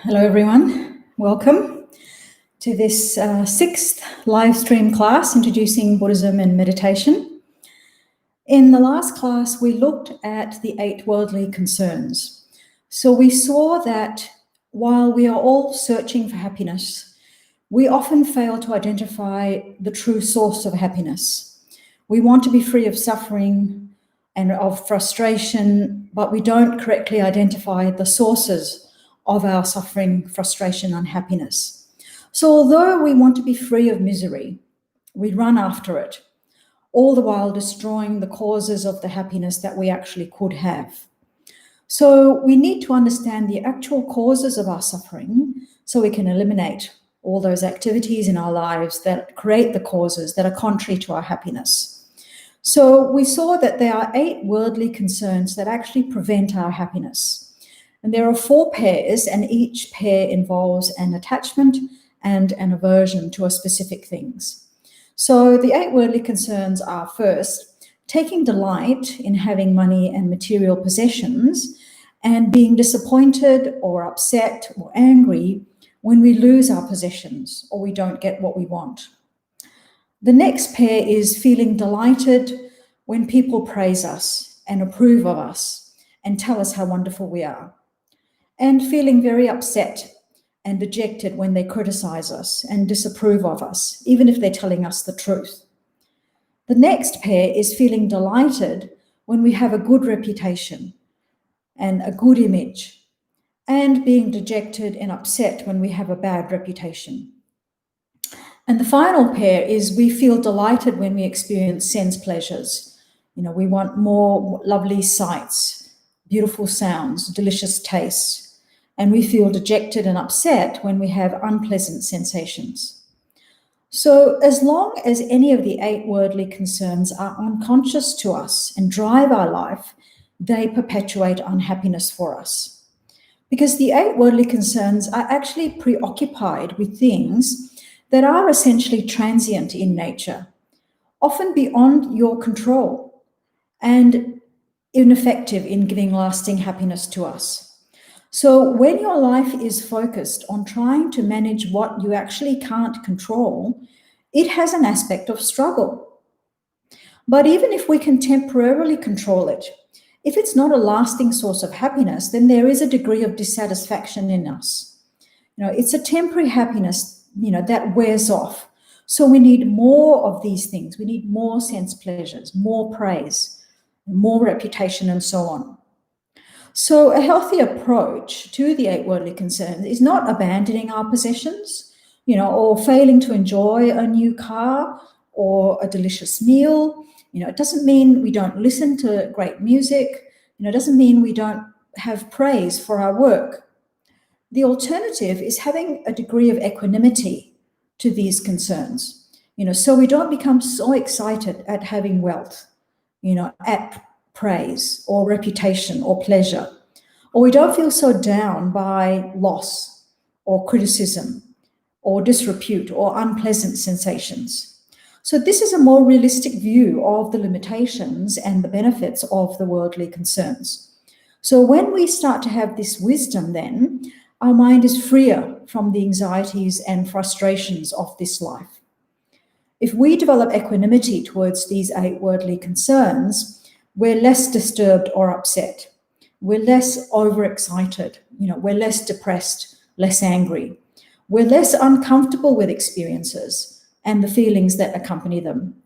Hello, everyone. Welcome to this sixth live stream class introducing Buddhism and meditation. In the last class, we looked at the 8 worldly concerns. So we saw that while we are all searching for happiness, we often fail to identify the true source of happiness. We want to be free of suffering and of frustration, but we don't correctly identify the sources of our suffering, frustration, unhappiness. So although we want to be free of misery, we run after it, all the while destroying the causes of the happiness that we actually could have. So we need to understand the actual causes of our suffering so we can eliminate all those activities in our lives that create the causes that are contrary to our happiness. So we saw that there are 8 worldly concerns that actually prevent our happiness. And there are 4 pairs, and each pair involves an attachment and an aversion to a specific things. So the 8 worldly concerns are, first, taking delight in having money and material possessions and being disappointed or upset or angry when we lose our possessions or we don't get what we want. The next pair is feeling delighted when people praise us and approve of us and tell us how wonderful we are, and feeling very upset and dejected when they criticize us and disapprove of us, even if they're telling us the truth. The next pair is feeling delighted when we have a good reputation and a good image, and being dejected and upset when we have a bad reputation. And the final pair is we feel delighted when we experience sense pleasures. We want more lovely sights, beautiful sounds, delicious tastes. And we feel dejected and upset when we have unpleasant sensations. So as long as any of the 8 worldly concerns are unconscious to us and drive our life, they perpetuate unhappiness for us. Because the 8 worldly concerns are actually preoccupied with things that are essentially transient in nature, often beyond your control, and ineffective in giving lasting happiness to us. So when your life is focused on trying to manage what you actually can't control, it has an aspect of struggle. But even if we can temporarily control it, if it's not a lasting source of happiness, then there is a degree of dissatisfaction in us. It's a temporary happiness, that wears off. So we need more of these things. We need more sense pleasures, more praise, more reputation, and so on. So a healthy approach to the 8 worldly concerns is not abandoning our possessions, or failing to enjoy a new car or a delicious meal. It doesn't mean we don't listen to great music. It doesn't mean we don't have praise for our work. The alternative is having a degree of equanimity to these concerns, so we don't become so excited at having wealth, at praise or reputation or pleasure, or we don't feel so down by loss or criticism or disrepute or unpleasant sensations. So this is a more realistic view of the limitations and the benefits of the worldly concerns. So when we start to have this wisdom, then our mind is freer from the anxieties and frustrations of this life. If we develop equanimity towards these 8 worldly concerns, we're less disturbed or upset. We're less overexcited. We're less depressed, less angry. We're less uncomfortable with experiences and the feelings that accompany them.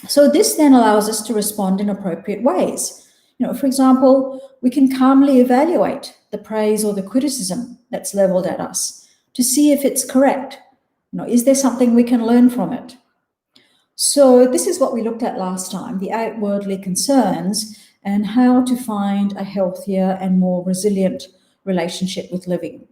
So this then allows us to respond in appropriate ways. For example, we can calmly evaluate the praise or the criticism that's leveled at us to see if it's correct. Is there something we can learn from it? So this is what we looked at last time, the 8 worldly concerns and how to find a healthier and more resilient relationship with living.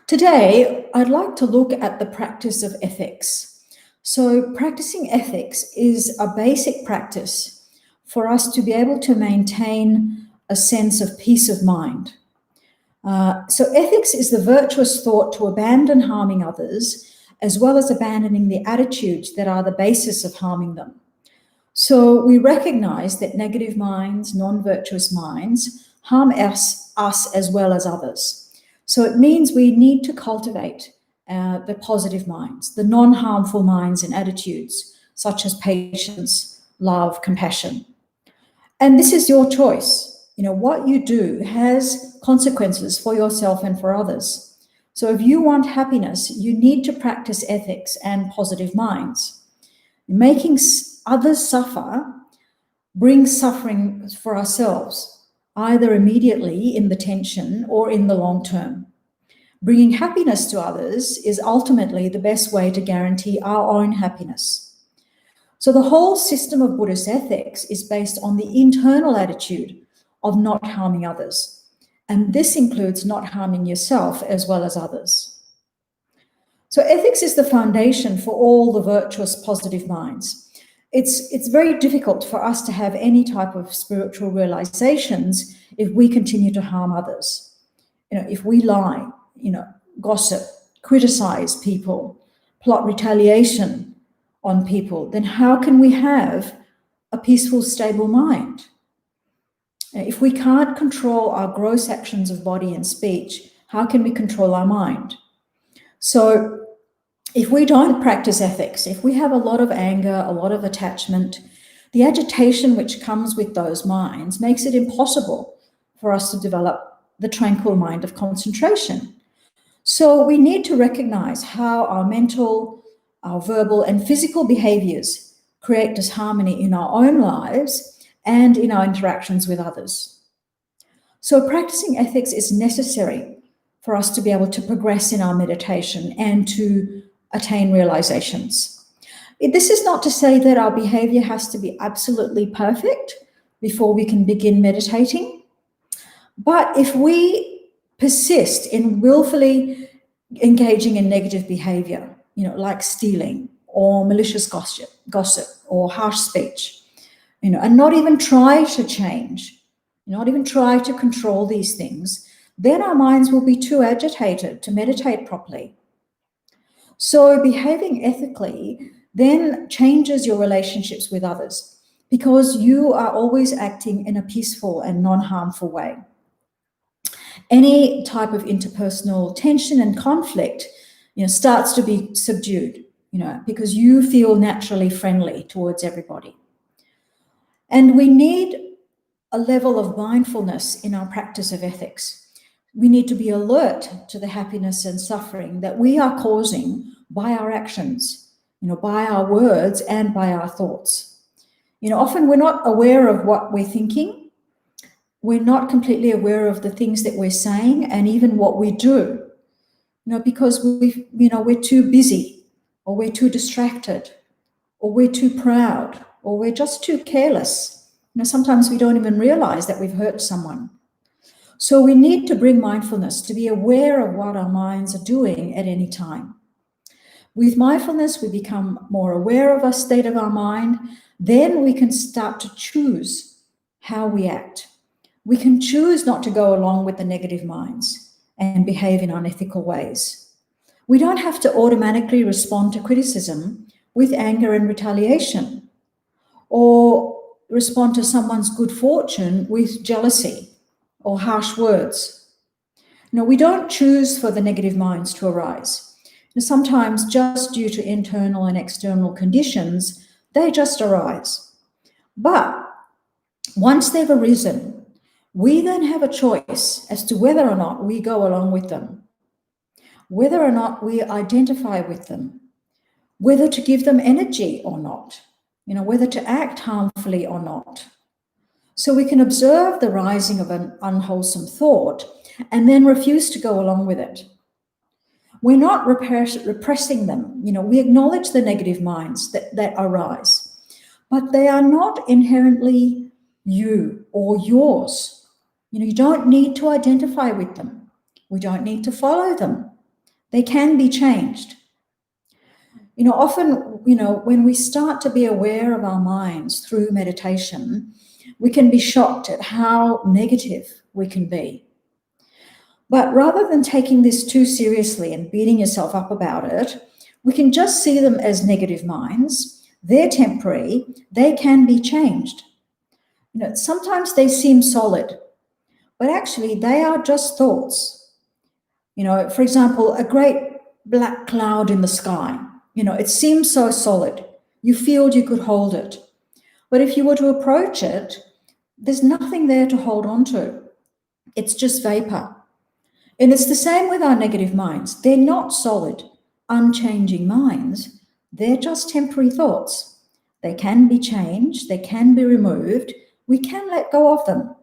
Today, I'd like to look at the practice of ethics. So practicing ethics is a basic practice for us to be able to maintain a sense of peace of mind. So ethics is the virtuous thought to abandon harming others, as well as abandoning the attitudes that are the basis of harming them. So we recognize that negative minds, non-virtuous minds, harm us as well as others. So it means we need to cultivate the positive minds, the non-harmful minds and attitudes, such as patience, love, compassion. And this is your choice. What you do has consequences for yourself and for others. So if you want happiness, you need to practice ethics and positive minds. Making others suffer brings suffering for ourselves, either immediately in the tension or in the long term. Bringing happiness to others is ultimately the best way to guarantee our own happiness. So the whole system of Buddhist ethics is based on the internal attitude of not harming others. And this includes not harming yourself as well as others. So ethics is the foundation for all the virtuous positive minds. It's very difficult for us to have any type of spiritual realizations if we continue to harm others. If we lie, gossip, criticize people, plot retaliation on people, then how can we have a peaceful, stable mind? If we can't control our gross actions of body and speech, how can we control our mind? So if we don't practice ethics, if we have a lot of anger, a lot of attachment, the agitation which comes with those minds makes it impossible for us to develop the tranquil mind of concentration. So we need to recognize how our mental, our verbal, and physical behaviors create disharmony in our own lives and in our interactions with others. So practicing ethics is necessary for us to be able to progress in our meditation and to attain realizations. This is not to say that our behavior has to be absolutely perfect before we can begin meditating. But if we persist in willfully engaging in negative behavior, like stealing or malicious gossip or harsh speech, and not even try to change, not even try to control these things, then our minds will be too agitated to meditate properly. So behaving ethically then changes your relationships with others because you are always acting in a peaceful and non-harmful way. Any type of interpersonal tension and conflict, starts to be subdued, because you feel naturally friendly towards everybody. And we need a level of mindfulness in our practice of ethics. We need to be alert to the happiness and suffering that we are causing by our actions, by our words and by our thoughts. Often we're not aware of what we're thinking. We're not completely aware of the things that we're saying and even what we do, because we're too busy, or we're too distracted, or we're too proud, or we're just too careless. Sometimes we don't even realize that we've hurt someone. So we need to bring mindfulness to be aware of what our minds are doing at any time. With mindfulness, we become more aware of our state of our mind. Then we can start to choose how we act. We can choose not to go along with the negative minds and behave in unethical ways. We don't have to automatically respond to criticism with anger and retaliation, or respond to someone's good fortune with jealousy or harsh words. We don't choose for the negative minds to arise. Sometimes, just due to internal and external conditions, they just arise. But once they've arisen, we then have a choice as to whether or not we go along with them, whether or not we identify with them, whether to give them energy or not, whether to act harmfully or not. So we can observe the rising of an unwholesome thought and then refuse to go along with it. We're not repressing them. We acknowledge the negative minds that arise, but they are not inherently you or yours. You don't need to identify with them. We don't need to follow them. They can be changed. Often, when we start to be aware of our minds through meditation, we can be shocked at how negative we can be. But rather than taking this too seriously and beating yourself up about it, we can just see them as negative minds. They're temporary. They can be changed. Sometimes they seem solid, but actually they are just thoughts. You know, for example, a great black cloud in the sky, you know, it seems so solid. You feel you could hold it. But if you were to approach it, there's nothing there to hold on to. It's just vapor. And it's the same with our negative minds. They're not solid, unchanging minds. They're just temporary thoughts. They can be changed, they can be removed. We can let go of them.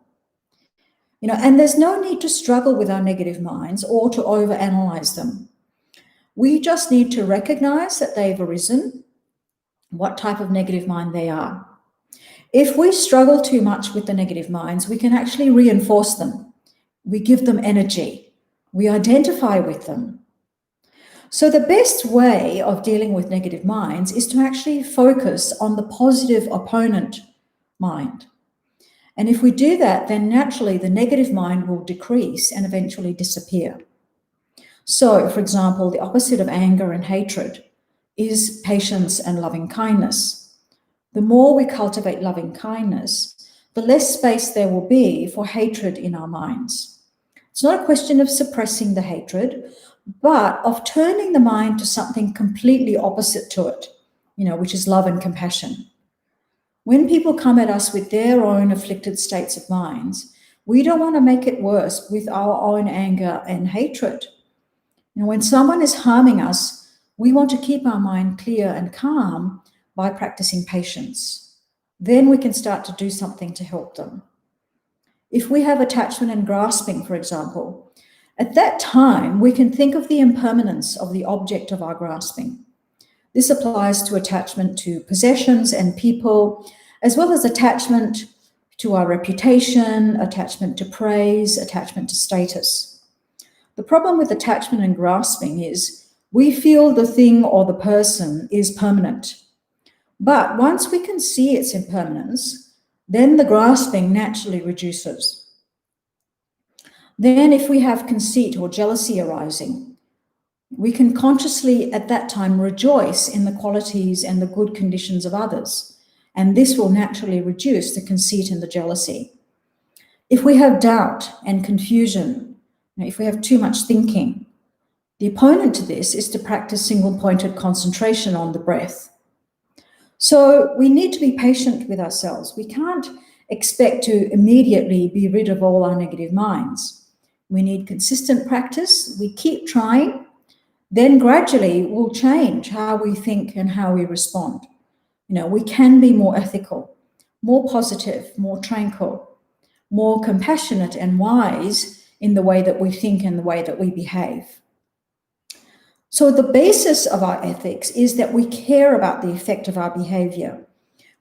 You know, and there's no need to struggle with our negative minds or to overanalyze them. We just need to recognize that they've arisen, what type of negative mind they are. If we struggle too much with the negative minds, we can actually reinforce them. We give them energy. We identify with them. So the best way of dealing with negative minds is to actually focus on the positive opponent mind. And if we do that, then naturally the negative mind will decrease and eventually disappear. So, for example, the opposite of anger and hatred is patience and loving kindness. The more we cultivate loving kindness, the less space there will be for hatred in our minds. It's not a question of suppressing the hatred, but of turning the mind to something completely opposite to it, you know, which is love and compassion. When people come at us with their own afflicted states of minds, we don't want to make it worse with our own anger and hatred. You know, when someone is harming us, we want to keep our mind clear and calm by practicing patience. Then we can start to do something to help them. If we have attachment and grasping, for example, at that time, we can think of the impermanence of the object of our grasping. This applies to attachment to possessions and people, as well as attachment to our reputation, attachment to praise, attachment to status. The problem with attachment and grasping is we feel the thing or the person is permanent. But once we can see its impermanence, then the grasping naturally reduces. Then if we have conceit or jealousy arising, we can consciously at that time rejoice in the qualities and the good conditions of others, and this will naturally reduce the conceit and the jealousy. If we have doubt and confusion, if we have too much thinking, the opponent to this is to practice single-pointed concentration on the breath. So we need to be patient with ourselves. We can't expect to immediately be rid of all our negative minds. We need consistent practice. We keep trying. Then gradually we'll change how we think and how we respond. You know, we can be more ethical, more positive, more tranquil, more compassionate and wise in the way that we think and the way that we behave. So the basis of our ethics is that we care about the effect of our behavior.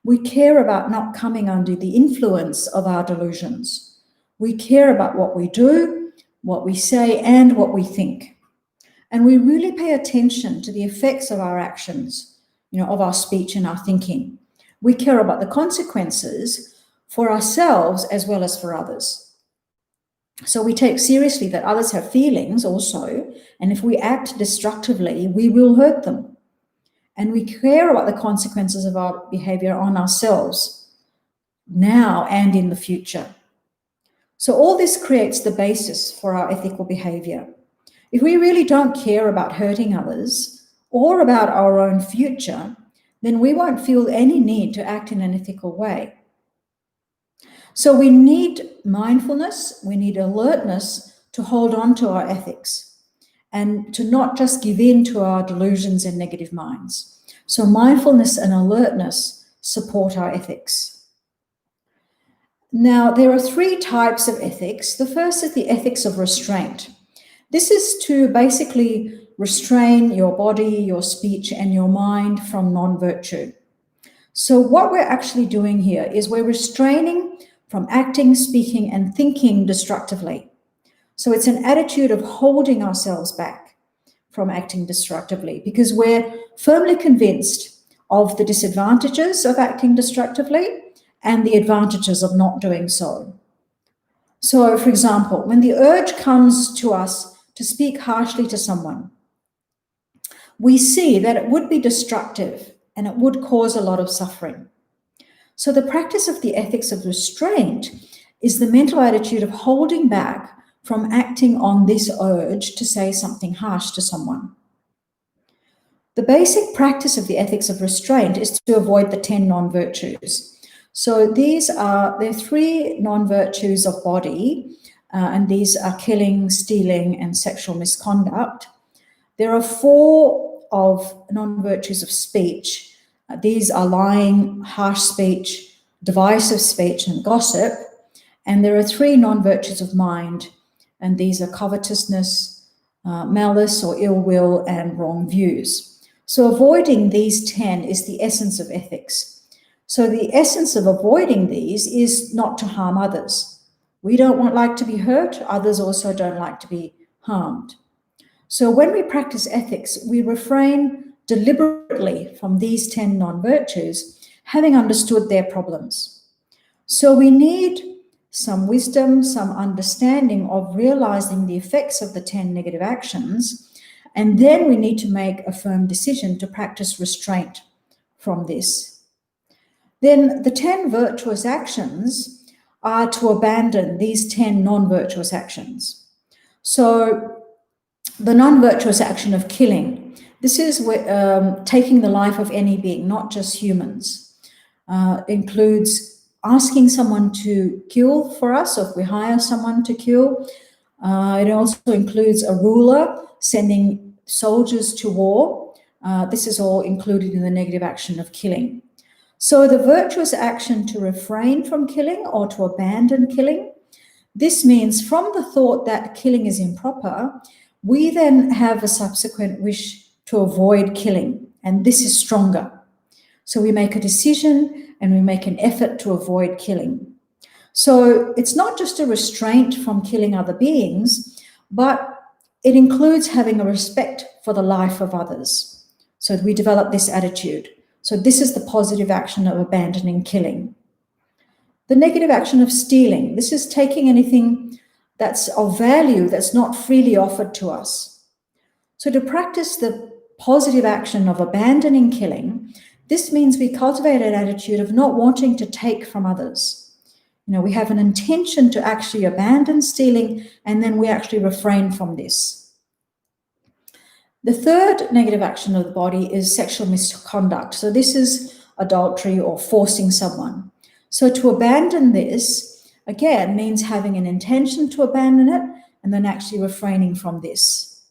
We care about not coming under the influence of our delusions. We care about what we do, what we say, and what we think. And we really pay attention to the effects of our actions, you know, of our speech and our thinking. We care about the consequences for ourselves as well as for others. So we take seriously that others have feelings also, and if we act destructively, we will hurt them. And we care about the consequences of our behavior on ourselves now and in the future. So all this creates the basis for our ethical behavior. If we really don't care about hurting others or about our own future, then we won't feel any need to act in an ethical way. So we need mindfulness, we need alertness to hold on to our ethics and to not just give in to our delusions and negative minds. So mindfulness and alertness support our ethics. Now, there are three types of ethics. The first is the ethics of restraint. This is to basically restrain your body, your speech, and your mind from non-virtue. So what we're actually doing here is we're restraining from acting, speaking, and thinking destructively. So it's an attitude of holding ourselves back from acting destructively because we're firmly convinced of the disadvantages of acting destructively and the advantages of not doing so. So, for example, when the urge comes to us to speak harshly to someone, we see that it would be destructive and it would cause a lot of suffering. So the practice of the ethics of restraint is the mental attitude of holding back from acting on this urge to say something harsh to someone. The basic practice of the ethics of restraint is to avoid the 10 non-virtues. So there are 3 non-virtues of body, and these are killing, stealing, and sexual misconduct. There are 4 of non-virtues of speech. These are lying, harsh speech, divisive speech, and gossip. And there are 3 non-virtues of mind, and these are covetousness, malice or ill will, and wrong views. So avoiding these 10 is the essence of ethics. So the essence of avoiding these is not to harm others. We don't like to be hurt. Others also don't like to be harmed. So when we practice ethics, we refrain deliberately from these 10 non-virtues, having understood their problems. So we need some wisdom, some understanding of realizing the effects of the 10 negative actions, and then we need to make a firm decision to practice restraint from this. Then the 10 virtuous actions are to abandon these 10 non-virtuous actions. So the non-virtuous action of killing, this is taking the life of any being, not just humans. Includes asking someone to kill for us, or if we hire someone to kill. It also includes a ruler sending soldiers to war. This is all included in the negative action of killing. So the virtuous action to refrain from killing or to abandon killing, this means from the thought that killing is improper, we then have a subsequent wish to avoid killing, and this is stronger. So we make a decision and we make an effort to avoid killing. So it's not just a restraint from killing other beings, but it includes having a respect for the life of others. So we develop this attitude. So this is the positive action of abandoning killing. The negative action of stealing, this is taking anything that's of value that's not freely offered to us. So to practice the positive action of abandoning killing, this means we cultivate an attitude of not wanting to take from others. We have an intention to actually abandon stealing, and then we actually refrain from this. The third negative action of the body is sexual misconduct. So this is adultery or forcing someone. So to abandon this, again, means having an intention to abandon it and then actually refraining from this.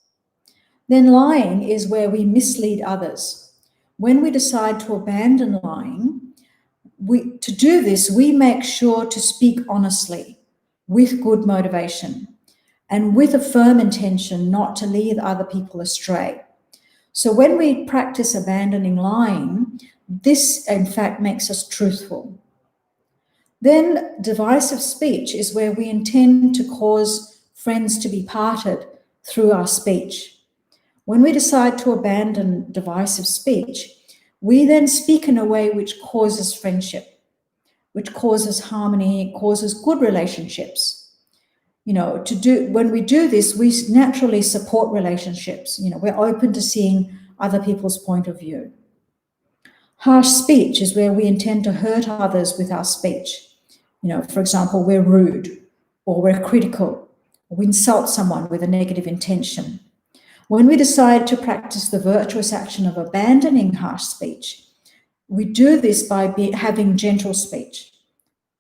Then lying is where we mislead others. When we decide to abandon lying, to do this, we make sure to speak honestly, with good motivation, and with a firm intention not to lead other people astray. So when we practice abandoning lying, this in fact makes us truthful. Then divisive speech is where we intend to cause friends to be parted through our speech. When we decide to abandon divisive speech, we then speak in a way which causes friendship, which causes harmony, causes good relationships. When we do this, we naturally support relationships. We're open to seeing other people's point of view. Harsh speech is where we intend to hurt others with our speech. For example, we're rude, or we're critical, or we insult someone with a negative intention. When we decide to practice the virtuous action of abandoning harsh speech, we do this by having gentle speech,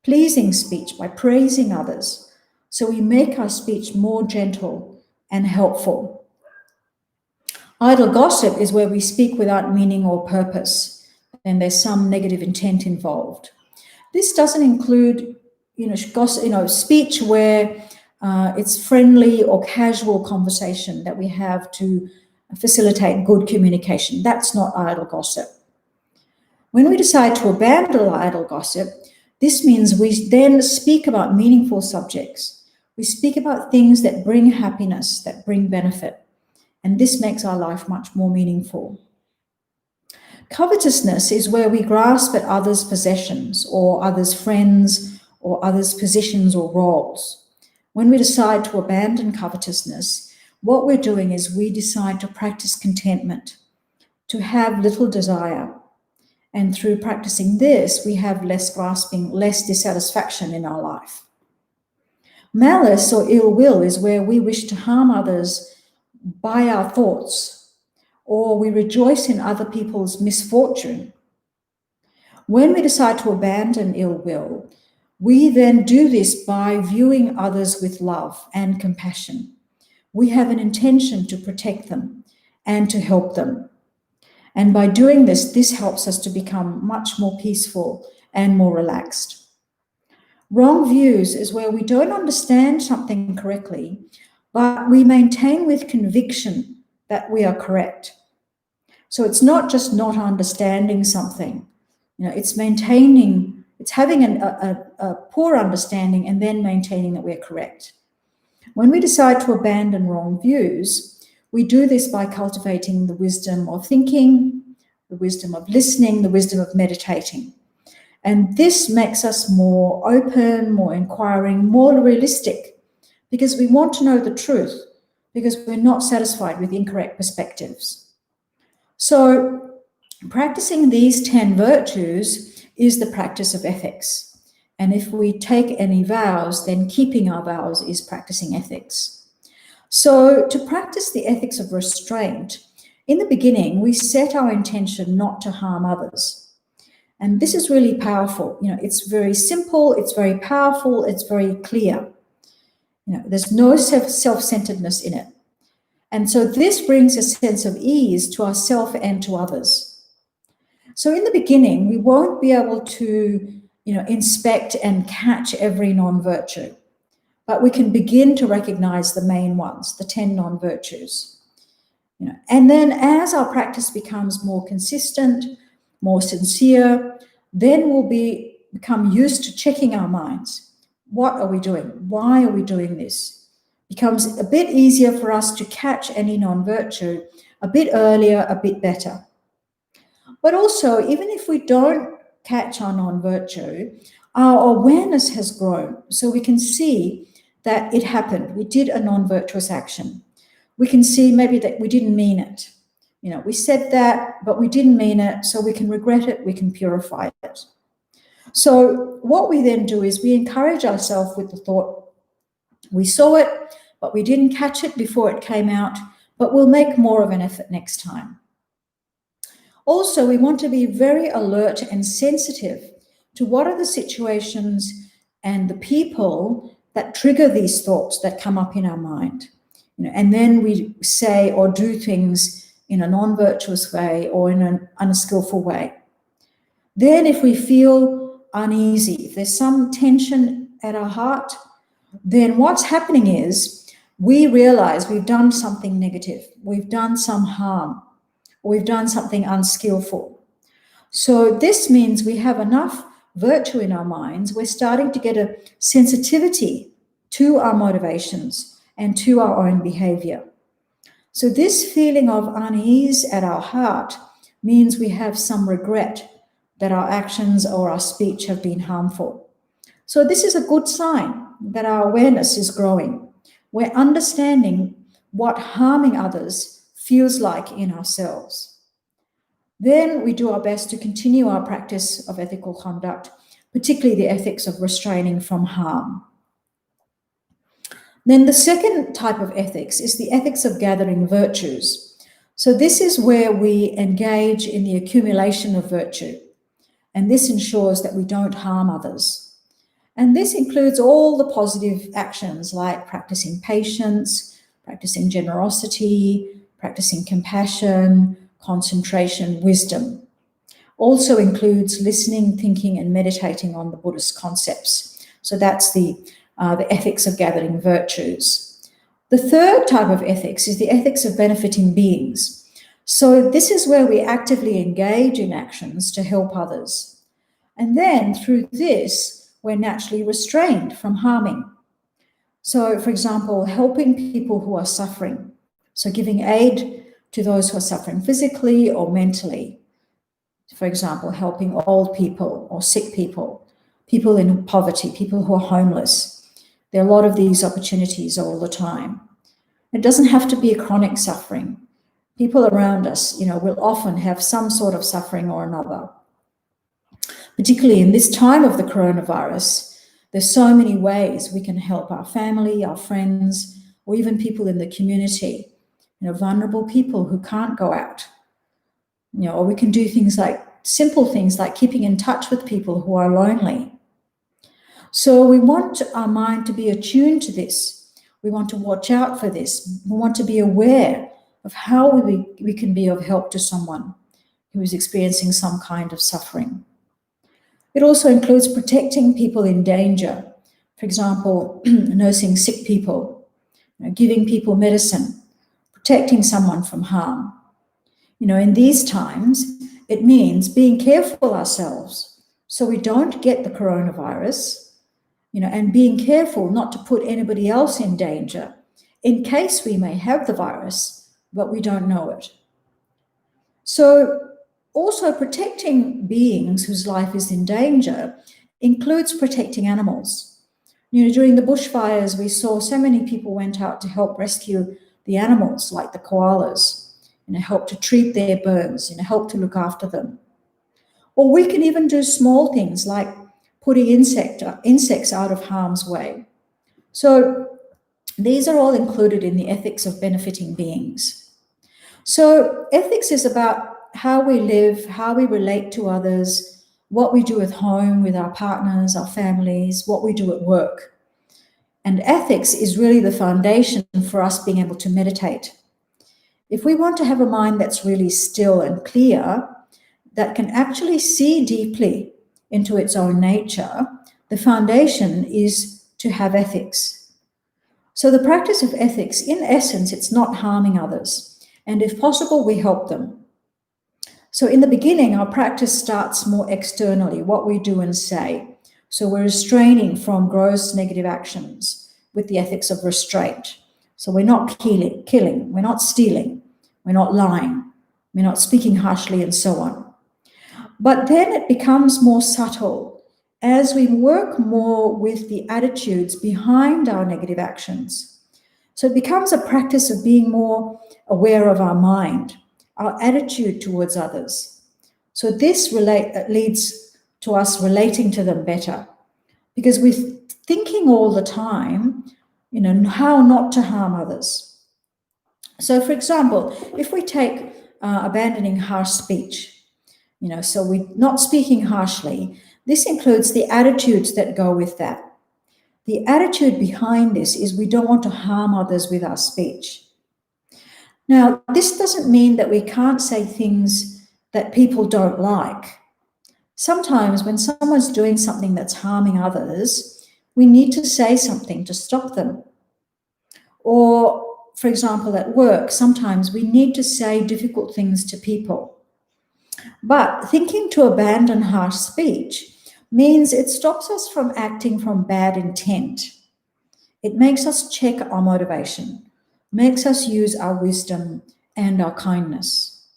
pleasing speech, by praising others. So we make our speech more gentle and helpful. Idle gossip is where we speak without meaning or purpose, and there's some negative intent involved. This doesn't include, speech where it's friendly or casual conversation that we have to facilitate good communication. That's not idle gossip. When we decide to abandon idle gossip, this means we then speak about meaningful subjects. We speak about things that bring happiness, that bring benefit, and this makes our life much more meaningful. Covetousness is where we grasp at others' possessions or others' friends or others' positions or roles. When we decide to abandon covetousness, what we're doing is we decide to practice contentment, to have little desire. And through practicing this, we have less grasping, less dissatisfaction in our life. Malice or ill will is where we wish to harm others by our thoughts, or we rejoice in other people's misfortune. When we decide to abandon ill will, we then do this by viewing others with love and compassion. We have an intention to protect them and to help them. And by doing this, this helps us to become much more peaceful and more relaxed. Wrong views is where we don't understand something correctly, but we maintain with conviction that we are correct. So it's not just not understanding something, it's maintaining, it's having a poor understanding and then maintaining that we're correct. When we decide to abandon wrong views, we do this by cultivating the wisdom of thinking, the wisdom of listening, the wisdom of meditating. And this makes us more open, more inquiring, more realistic, because we want to know the truth, because we're not satisfied with incorrect perspectives. So practicing these 10 virtues is the practice of ethics. And if we take any vows, then keeping our vows is practicing ethics. So to practice the ethics of restraint, in the beginning, we set our intention not to harm others. And this is really powerful. It's very simple, it's very powerful, it's very clear. There's no self-centeredness in it. And so this brings a sense of ease to ourselves and to others. So in the beginning, we won't be able to, inspect and catch every non-virtue, but we can begin to recognize the main ones, the 10 non-virtues. And then as our practice becomes more consistent, more sincere, then we'll become used to checking our minds. What are we doing? Why are we doing this? Becomes a bit easier for us to catch any non-virtue a bit earlier, a bit better. But also, even if we don't catch our non-virtue, our awareness has grown. So we can see that it happened. We did a non-virtuous action. We can see maybe that we didn't mean it. We said that, but we didn't mean it, so we can regret it, we can purify it. So what we then do is we encourage ourselves with the thought, we saw it, but we didn't catch it before it came out, but we'll make more of an effort next time. Also, we want to be very alert and sensitive to what are the situations and the people that trigger these thoughts that come up in our mind. And then we say or do things in a non-virtuous way or in an unskillful way. Then if we feel uneasy, if there's some tension at our heart, then what's happening is we realize we've done something negative, we've done some harm, or we've done something unskillful. So this means we have enough virtue in our minds, we're starting to get a sensitivity to our motivations and to our own behavior. So this feeling of unease at our heart means we have some regret that our actions or our speech have been harmful. So this is a good sign that our awareness is growing. We're understanding what harming others feels like in ourselves. Then we do our best to continue our practice of ethical conduct, particularly the ethics of restraining from harm. Then the second type of ethics is the ethics of gathering virtues. So this is where we engage in the accumulation of virtue, and this ensures that we don't harm others. And this includes all the positive actions like practicing patience, practicing generosity, practicing compassion, concentration, wisdom. Also includes listening, thinking, and meditating on the Buddhist concepts. So that's the ethics of gathering virtues. The third type of ethics is the ethics of benefiting beings. So this is where we actively engage in actions to help others. And then through this, we're naturally restrained from harming. So, for example, helping people who are suffering. So giving aid to those who are suffering physically or mentally. For example, helping old people or sick people, people in poverty, people who are homeless. There are a lot of these opportunities all the time. It doesn't have to be a chronic suffering. People around us, will often have some sort of suffering or another. Particularly in this time of the coronavirus, There's so many ways we can help our family, our friends, or even people in the community, vulnerable people who can't go out. Or we can do things like simple things like keeping in touch with people who are lonely. So we want our mind to be attuned to this. We want to watch out for this. We want to be aware of how we can be of help to someone who is experiencing some kind of suffering. It also includes protecting people in danger. For example, nursing sick people, giving people medicine, protecting someone from harm. In these times, it means being careful ourselves so we don't get the coronavirus, and being careful not to put anybody else in danger in case we may have the virus, but we don't know it. So also protecting beings whose life is in danger includes protecting animals. During the bushfires, we saw so many people went out to help rescue the animals, like the koalas, help to treat their burns, help to look after them. Or we can even do small things like putting insects out of harm's way. So these are all included in the ethics of benefiting beings. So ethics is about how we live, how we relate to others, what we do at home with our partners, our families, what we do at work. And ethics is really the foundation for us being able to meditate. If we want to have a mind that's really still and clear, that can actually see deeply into its own nature, the foundation is to have ethics. So the practice of ethics, in essence, it's not harming others. And if possible, we help them. So in the beginning, our practice starts more externally, what we do and say. So we're restraining from gross negative actions with the ethics of restraint. So we're not killing, we're not stealing, we're not lying, we're not speaking harshly, and so on. But then it becomes more subtle as we work more with the attitudes behind our negative actions. So it becomes a practice of being more aware of our mind, our attitude towards others. So this leads to us relating to them better, because we're thinking all the time, how not to harm others. So for example, if we take abandoning harsh speech, so we're not speaking harshly, this includes the attitudes that go with that. The attitude behind this is we don't want to harm others with our speech. Now, this doesn't mean that we can't say things that people don't like. Sometimes when someone's doing something that's harming others, we need to say something to stop them. Or, for example, at work, sometimes we need to say difficult things to people. But thinking to abandon harsh speech means it stops us from acting from bad intent. It makes us check our motivation, makes us use our wisdom and our kindness.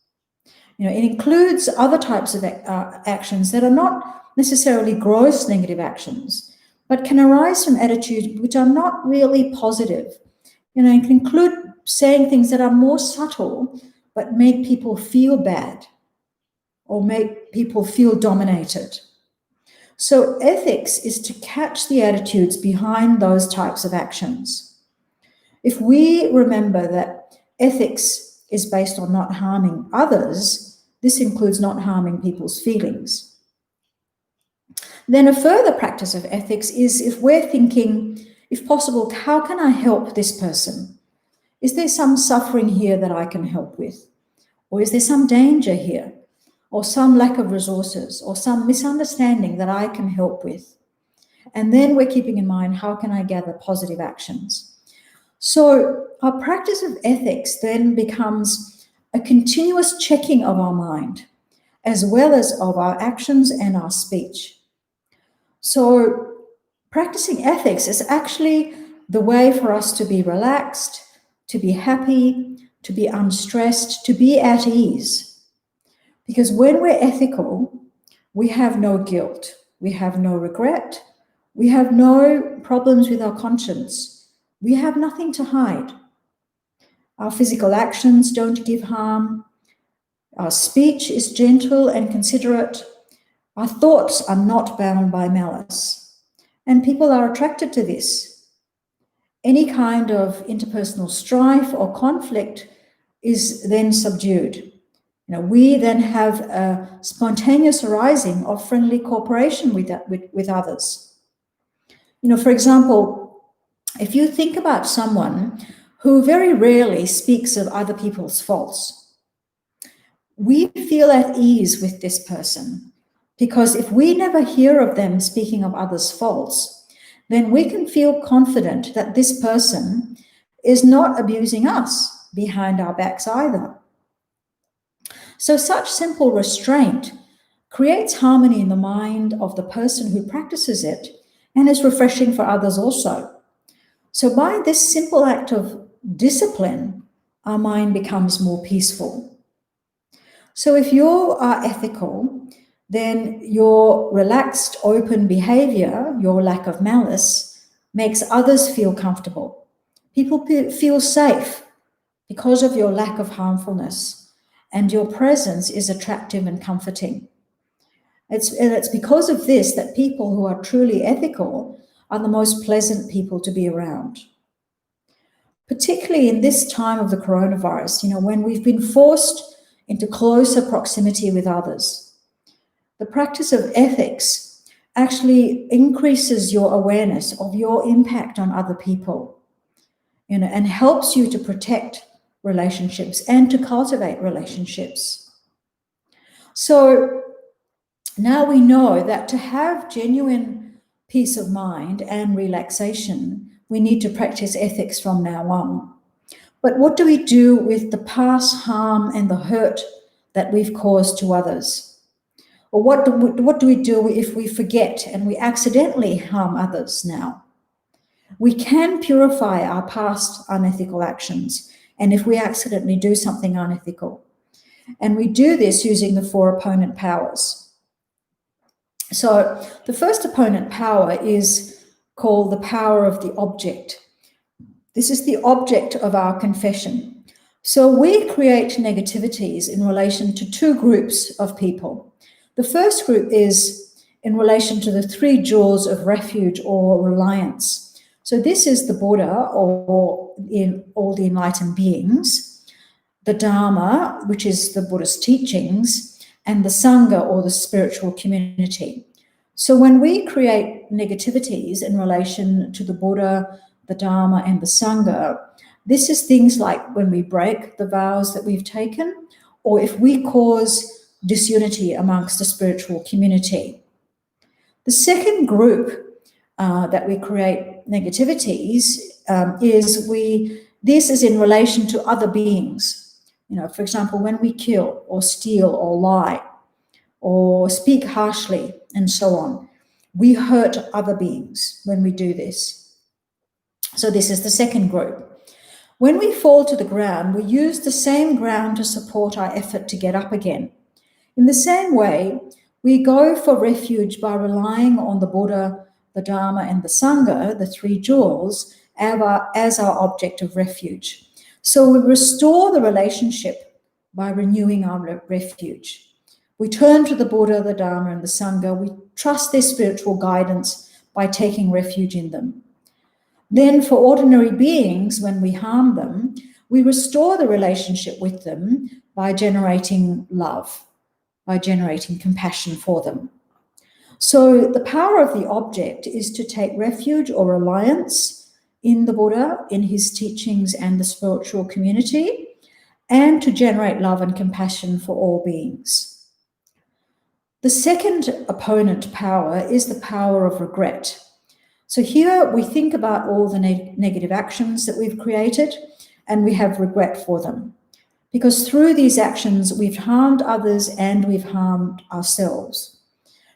It includes other types of actions that are not necessarily gross negative actions, but can arise from attitudes which are not really positive. It can include saying things that are more subtle, but make people feel bad or make people feel dominated. So ethics is to catch the attitudes behind those types of actions. If we remember that ethics is based on not harming others, this includes not harming people's feelings. Then a further practice of ethics is if we're thinking, if possible, how can I help this person? Is there some suffering here that I can help with? Or is there some danger here? Or some lack of resources, or some misunderstanding that I can help with? And then we're keeping in mind, how can I gather positive actions? So our practice of ethics then becomes a continuous checking of our mind, as well as of our actions and our speech. So practicing ethics is actually the way for us to be relaxed, to be happy, to be unstressed, to be at ease. Because when we're ethical, we have no guilt, we have no regret, we have no problems with our conscience, we have nothing to hide. Our physical actions don't give harm, our speech is gentle and considerate, our thoughts are not bound by malice. And people are attracted to this. Any kind of interpersonal strife or conflict is then subdued. We then have a spontaneous arising of friendly cooperation with others. For example, if you think about someone who very rarely speaks of other people's faults, we feel at ease with this person, because if we never hear of them speaking of others' faults, then we can feel confident that this person is not abusing us behind our backs either. So such simple restraint creates harmony in the mind of the person who practices it, and is refreshing for others also. So by this simple act of discipline, our mind becomes more peaceful. So if you are ethical, then your relaxed, open behavior, your lack of malice, makes others feel comfortable. People feel safe because of your lack of harmfulness, and your presence is attractive and comforting. It's because of this that people who are truly ethical are the most pleasant people to be around. Particularly in this time of the coronavirus, when we've been forced into closer proximity with others. The practice of ethics actually increases your awareness of your impact on other people, and helps you to protect relationships and to cultivate relationships. So now we know that to have genuine peace of mind and relaxation, we need to practice ethics from now on. But what do we do with the past harm and the hurt that we've caused to others? Or what do we do if we forget and we accidentally harm others now? We can purify our past unethical actions, and if we accidentally do something unethical. And we do this using the 4 opponent powers. So the first opponent power is called the power of the object. This is the object of our confession. So we create negativities in relation to 2 groups of people. The first group is in relation to the 3 jewels of refuge or reliance. So this is the Buddha, or in all the enlightened beings, the Dharma, which is the Buddha's teachings, and the Sangha, or the spiritual community. So when we create negativities in relation to the Buddha, the Dharma, and the Sangha, this is things like when we break the vows that we've taken, or if we cause disunity amongst the spiritual community. The second group that we create negativities this is in relation to other beings. For example, when we kill or steal or lie or speak harshly and so on, we hurt other beings when we do this. So this is the second group. When we fall to the ground, we use the same ground to support our effort to get up again. In the same way, we go for refuge by relying on the Buddha, the Dharma, and the Sangha, the 3 jewels, as our object of refuge. So we restore the relationship by renewing our refuge. We turn to the Buddha, the Dharma, and the Sangha. We trust their spiritual guidance by taking refuge in them. Then for ordinary beings, when we harm them, we restore the relationship with them by generating love, by generating compassion for them. So the power of the object is to take refuge or reliance in the Buddha, in his teachings and the spiritual community, and to generate love and compassion for all beings. The second opponent power is the power of regret. So here we think about all the negative actions that we've created, and we have regret for them. Because through these actions, we've harmed others and we've harmed ourselves.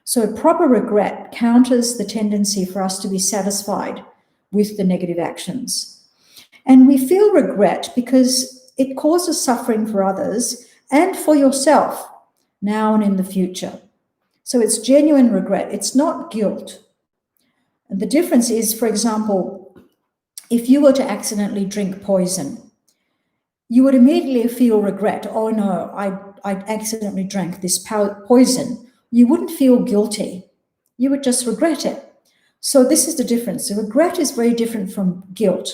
So proper regret counters the tendency for us to be satisfied with the negative actions. And we feel regret because it causes suffering for others and for yourself now and in the future. So it's genuine regret. It's not guilt. And the difference is, for example, if you were to accidentally drink poison, you would immediately feel regret. Oh no, I accidentally drank this poison. You wouldn't feel guilty. You would just regret it. So this is the difference. So regret is very different from guilt.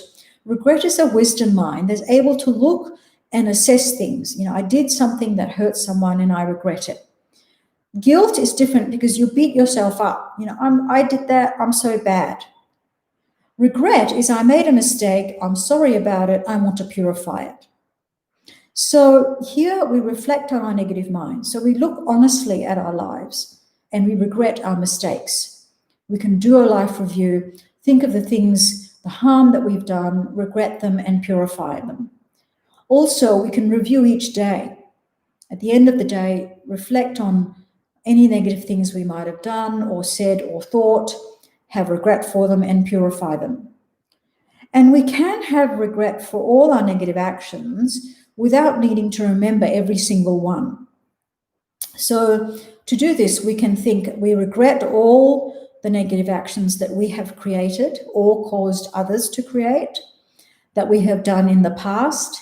Regret is a wisdom mind that's able to look and assess things. I did something that hurt someone and I regret it. Guilt is different because you beat yourself up. I did that, I'm so bad. Regret is I made a mistake, I'm sorry about it, I want to purify it. So here we reflect on our negative mind. So we look honestly at our lives and we regret our mistakes. We can do a life review, think of the things, the harm that we've done, regret them and purify them. Also, we can review each day. At the end of the day, reflect on any negative things we might have done or said or thought, have regret for them and purify them. And we can have regret for all our negative actions without needing to remember every single one. So to do this, we can think we regret all the negative actions that we have created or caused others to create, that we have done in the past,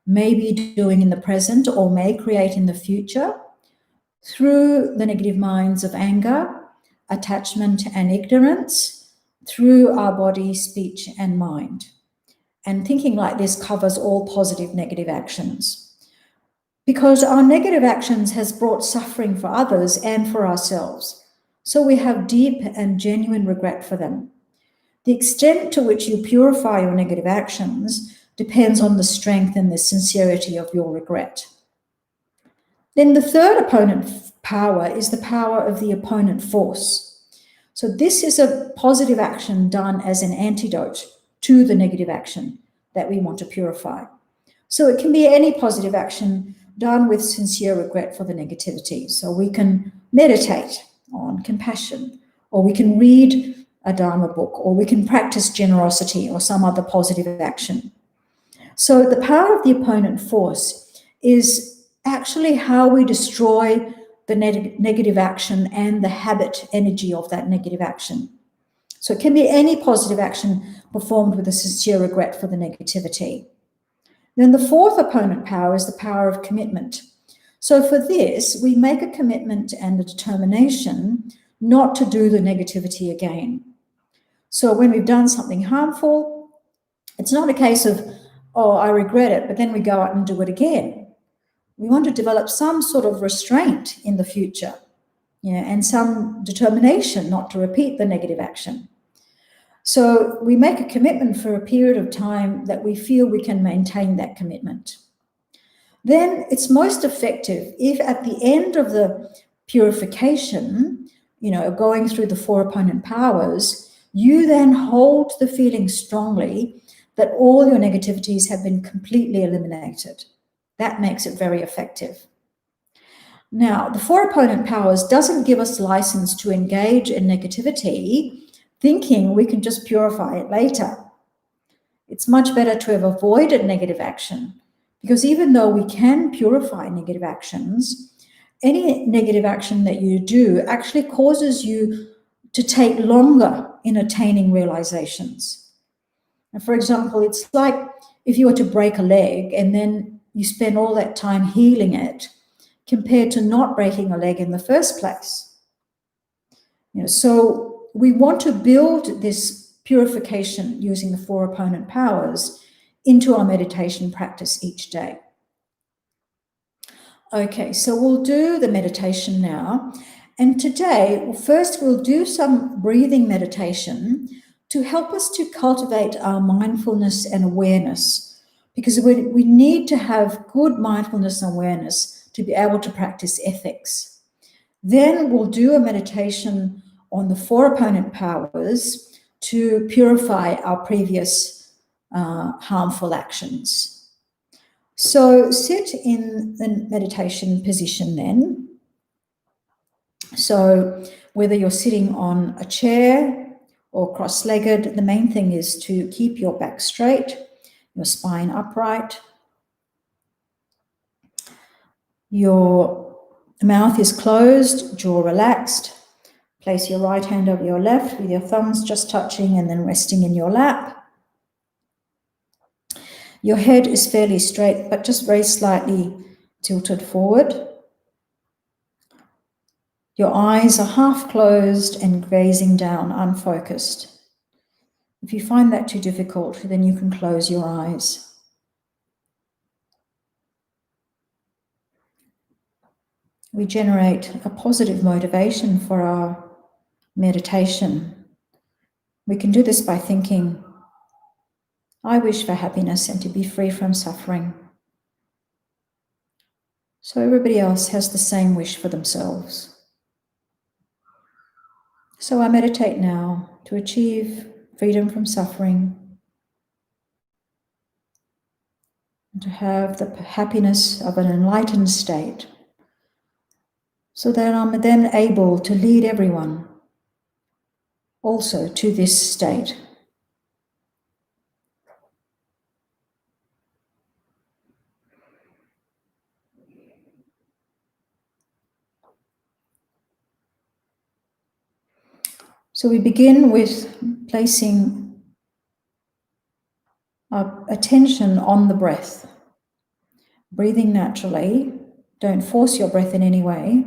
may be doing in the present, or may create in the future, through the negative minds of anger, attachment, and ignorance, through our body, speech, and mind. And thinking like this covers all positive negative actions. Because our negative actions has brought suffering for others and for ourselves. So we have deep and genuine regret for them. The extent to which you purify your negative actions depends on the strength and the sincerity of your regret. Then the third opponent power is the power of the opponent force. So this is a positive action done as an antidote to the negative action that we want to purify. So it can be any positive action done with sincere regret for the negativity. So we can meditate on compassion, or we can read a Dharma book, or we can practice generosity or some other positive action. So the power of the opponent force is actually how we destroy the negative action and the habit energy of that negative action. So it can be any positive action performed with a sincere regret for the negativity. Then the fourth opponent power is the power of commitment. So for this, we make a commitment and a determination not to do the negativity again. So when we've done something harmful, it's not a case of, oh, I regret it, but then we go out and do it again. We want to develop some sort of restraint in the future, and some determination not to repeat the negative action. So we make a commitment for a period of time that we feel we can maintain that commitment. Then it's most effective if at the end of the purification, going through the four opponent powers, you then hold the feeling strongly that all your negativities have been completely eliminated. That makes it very effective. Now, the four opponent powers doesn't give us license to engage in negativity, thinking we can just purify it later. It's much better to have avoided negative action, because even though we can purify negative actions, any negative action that you do actually causes you to take longer in attaining realizations. And for example, it's like if you were to break a leg and then you spend all that time healing it, compared to not breaking a leg in the first place. So we want to build this purification using the four opponent powers into our meditation practice each day. Okay, so we'll do the meditation now. And today, first we'll do some breathing meditation to help us to cultivate our mindfulness and awareness, because we need to have good mindfulness and awareness to be able to practice ethics. Then we'll do a meditation on the four opponent powers to purify our previous harmful actions. So sit in the meditation position then. So whether you're sitting on a chair or cross-legged, the main thing is to keep your back straight, your spine upright. Your mouth is closed, jaw relaxed. Place your right hand over your left with your thumbs just touching and then resting in your lap. Your head is fairly straight, but just very slightly tilted forward. Your eyes are half closed and gazing down, unfocused. If you find that too difficult, then you can close your eyes. We generate a positive motivation for our meditation. We can do this by thinking, I wish for happiness and to be free from suffering. So everybody else has the same wish for themselves. So I meditate now to achieve freedom from suffering and to have the happiness of an enlightened state, so that I'm then able to lead everyone also to this state. So we begin with placing our attention on the breath, breathing naturally. Don't force your breath in any way,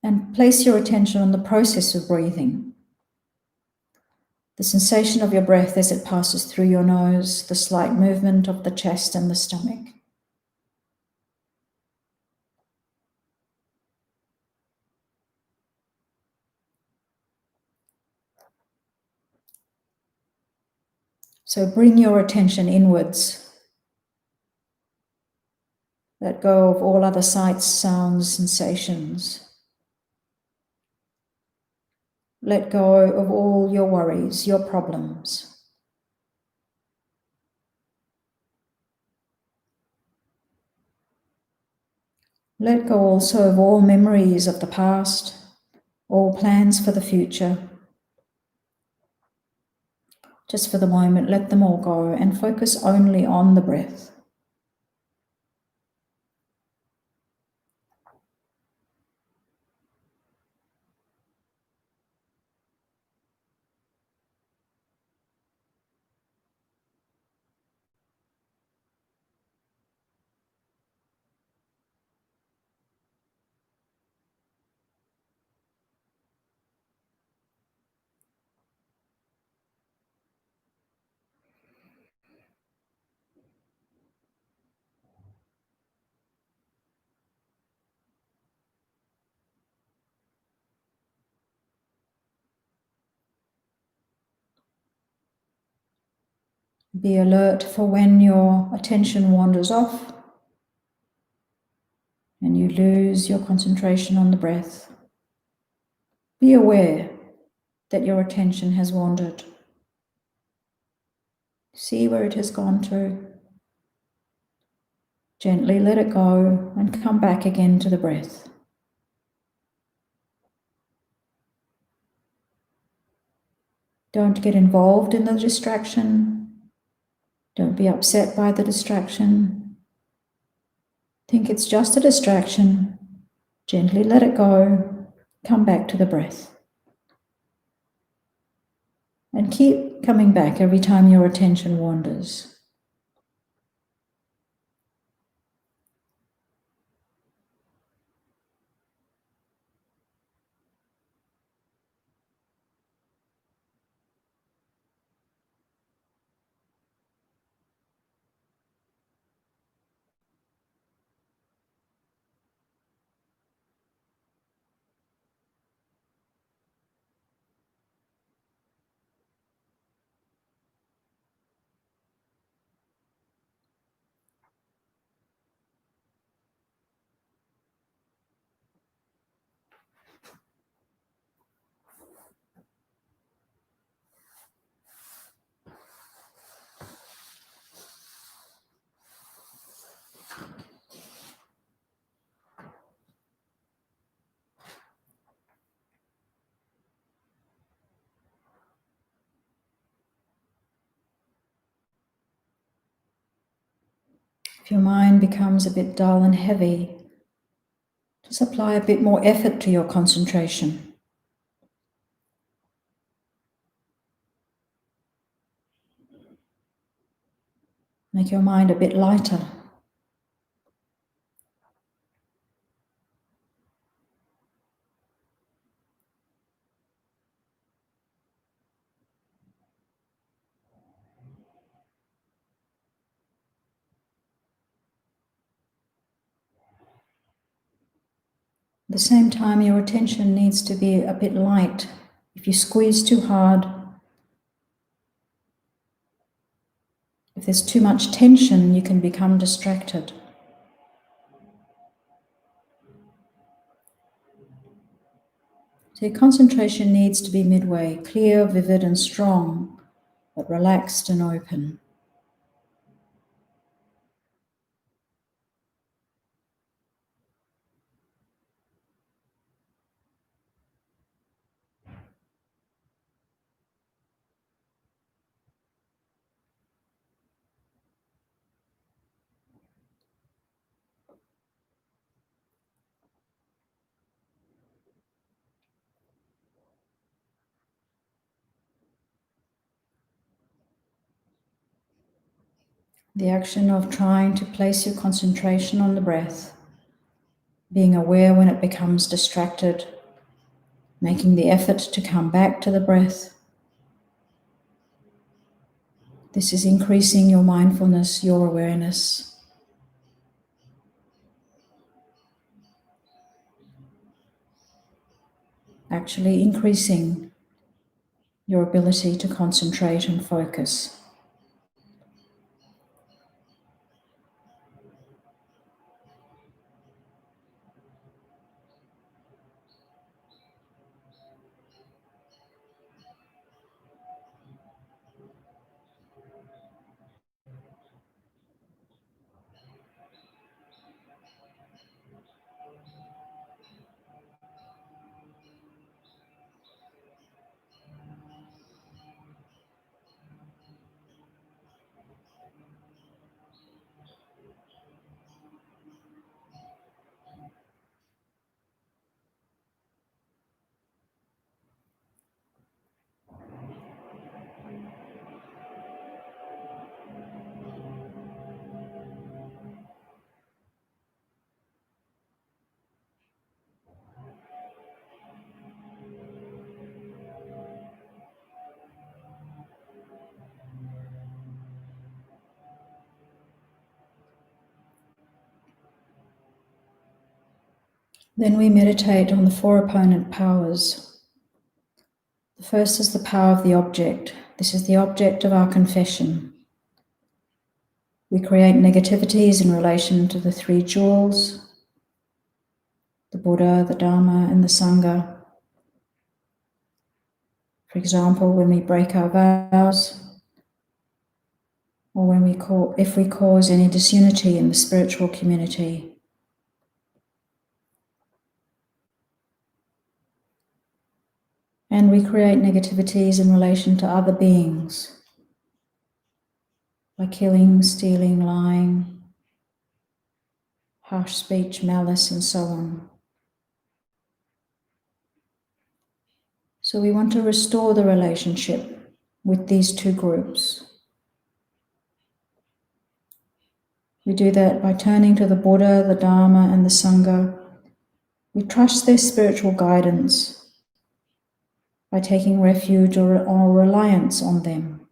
and place your attention on the process of breathing. The sensation of your breath as it passes through your nose, the slight movement of the chest and the stomach. So bring your attention inwards. Let go of all other sights, sounds, sensations. Let go of all your worries, your problems. Let go also of all memories of the past, all plans for the future. Just for the moment, let them all go and focus only on the breath. Be alert for when your attention wanders off and you lose your concentration on the breath. Be aware that your attention has wandered. See where it has gone to. Gently let it go and come back again to the breath. Don't get involved in the distraction. Don't be upset by the distraction. Think it's just a distraction. Gently let it go. Come back to the breath. And keep coming back every time your attention wanders. If your mind becomes a bit dull and heavy, just apply a bit more effort to your concentration. Make your mind a bit lighter. At the same time, your attention needs to be a bit light. If you squeeze too hard, if there's too much tension, you can become distracted. So your concentration needs to be midway, clear, vivid, and strong, but relaxed and open. The action of trying to place your concentration on the breath, being aware when it becomes distracted, making the effort to come back to the breath. This is increasing your mindfulness, your awareness. Actually increasing your ability to concentrate and focus. Then we meditate on the four opponent powers. The first is the power of the object. This is the object of our confession. We create negativities in relation to the three jewels, the Buddha, the Dharma, and the Sangha. For example, when we break our vows, or if we cause any disunity in the spiritual community. And we create negativities in relation to other beings by killing, stealing, lying, harsh speech, malice, and so on. So we want to restore the relationship with these two groups. We do that by turning to the Buddha, the Dharma, and the Sangha. We trust their spiritual guidance by taking refuge or reliance on them.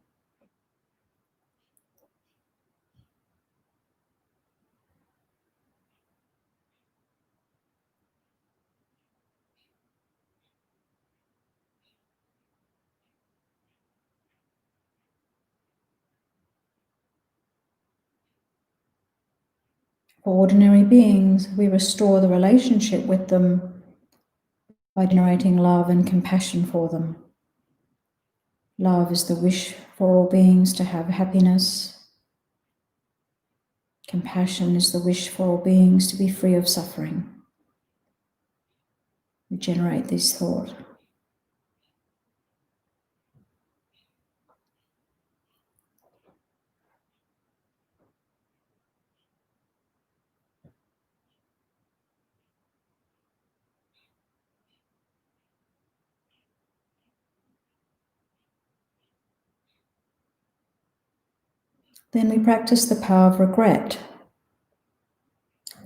For ordinary beings, we restore the relationship with them by generating love and compassion for them. Love is the wish for all beings to have happiness. Compassion is the wish for all beings to be free of suffering. We generate this thought. Then we practice the power of regret.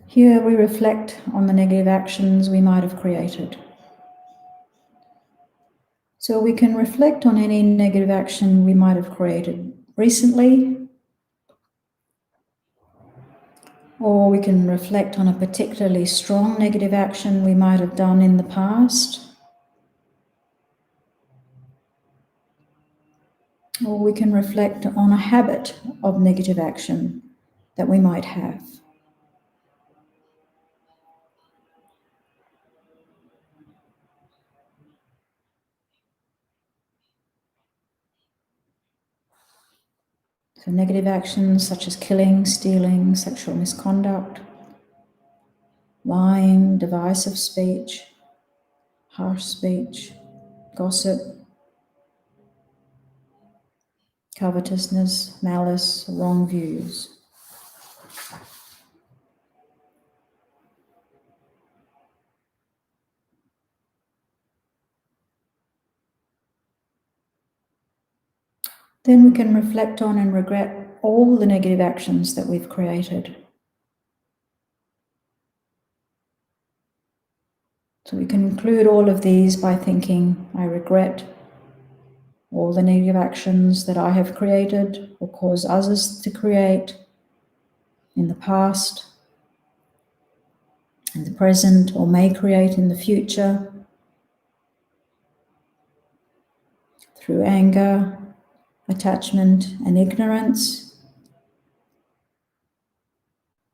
Here we reflect on the negative actions we might have created. So we can reflect on any negative action we might have created recently Or we can reflect on a particularly strong negative action we might have done in the past. Or we can reflect on a habit of negative action that we might have. So negative actions such as killing, stealing, sexual misconduct, lying, divisive speech, harsh speech, gossip, covetousness, malice, wrong views. Then we can reflect on and regret all the negative actions that we've created. So we can include all of these by thinking, I regret all the negative actions that I have created or caused others to create in the past, in the present, or may create in the future, through anger, attachment, and ignorance,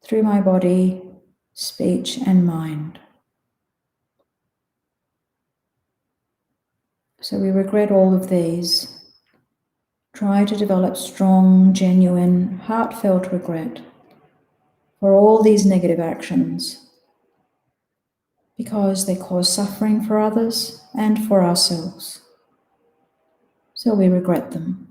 through my body, speech, and mind. So we regret all of these. Try to develop strong, genuine, heartfelt regret for all these negative actions because they cause suffering for others and for ourselves. So we regret them.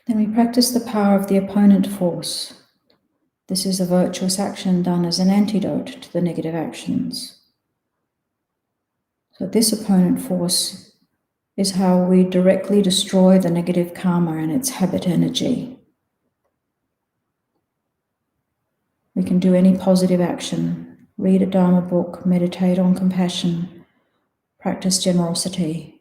Then we practice the power of the opponent force. This is a virtuous action done as an antidote to the negative actions. So this opponent force is how we directly destroy the negative karma and its habit energy. We can do any positive action, read a Dharma book, meditate on compassion, practice generosity.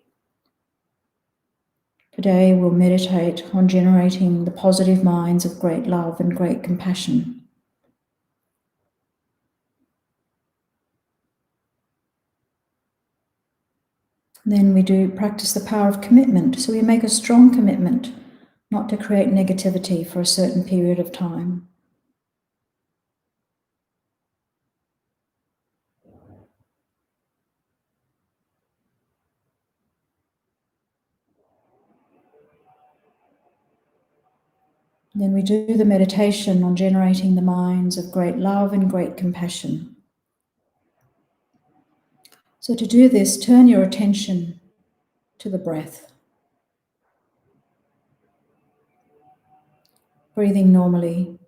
Today we'll meditate on generating the positive minds of great love and great compassion. Then we do practice the power of commitment. So we make a strong commitment not to create negativity for a certain period of time. Then we do the meditation on generating the minds of great love and great compassion. So to do this, turn your attention to the breath. Breathing normally.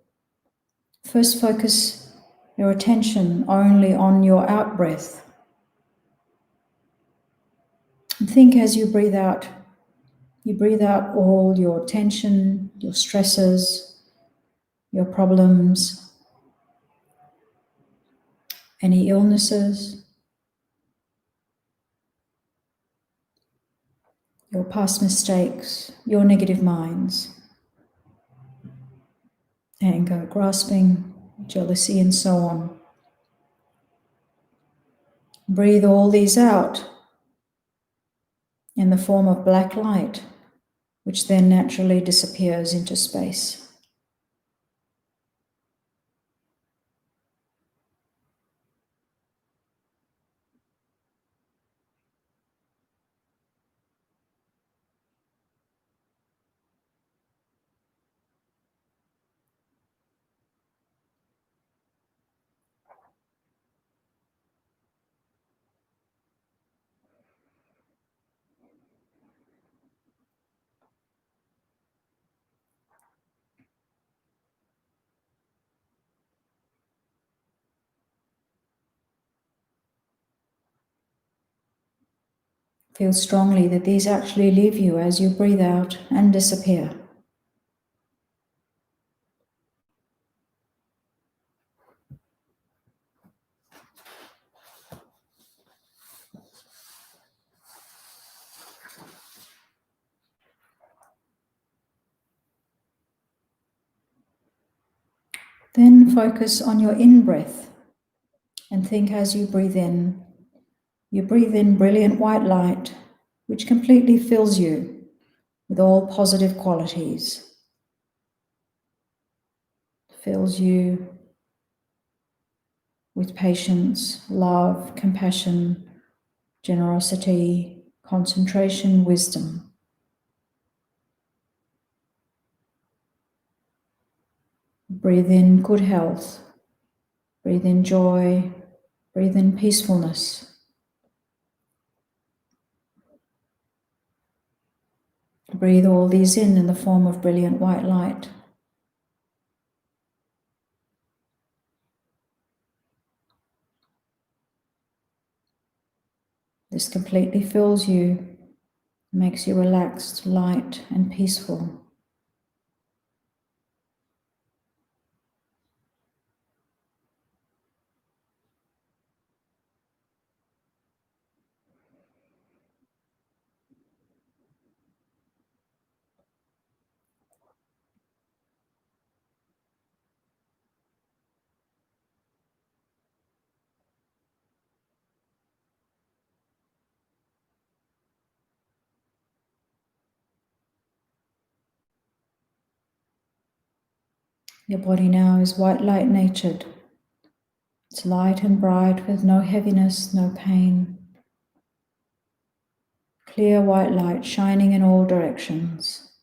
First, focus your attention only on your out-breath. And think as you breathe out all your tension, your stresses, your problems, any illnesses, your past mistakes, your negative minds. anger, grasping, jealousy, and so on. Breathe all these out in the form of black light, which then naturally disappears into space. Feel strongly that these actually leave you as you breathe out and disappear. Then focus on your in-breath and think as you breathe in brilliant white light, which completely fills you with all positive qualities. Fills you with patience, love, compassion, generosity, concentration, wisdom. Breathe in good health. Breathe in joy. Breathe in peacefulness. Breathe all these in the form of brilliant white light. This completely fills you, makes you relaxed, light, and peaceful. Your body now is white light natured. It's light and bright with no heaviness, no pain. Clear white light shining in all directions.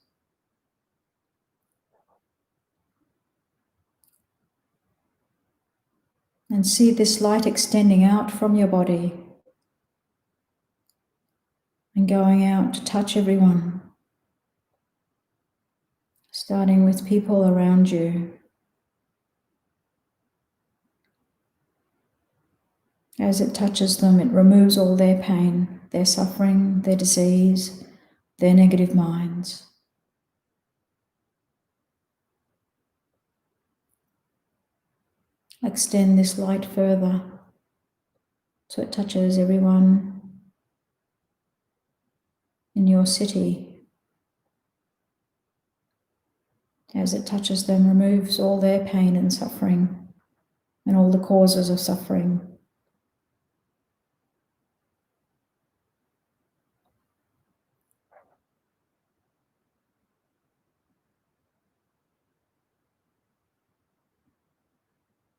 And see this light extending out from your body and going out to touch everyone, starting with people around you. As it touches them, it removes all their pain, their suffering, their disease, their negative minds. Extend this light further so it touches everyone in your city. As it touches them, removes all their pain and suffering and all the causes of suffering.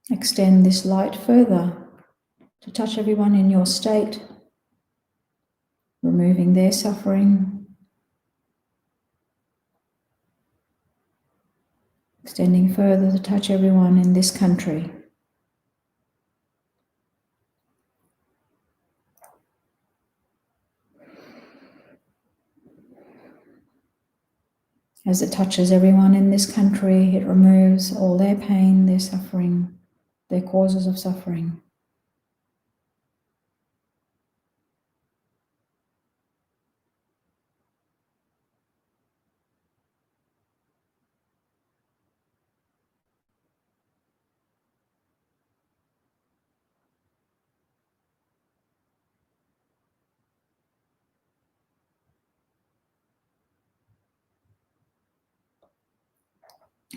Extend this light further to touch everyone in your state, removing their suffering, extending further to touch everyone in this country. As it touches everyone in this country, it removes all their pain, their suffering, their causes of suffering.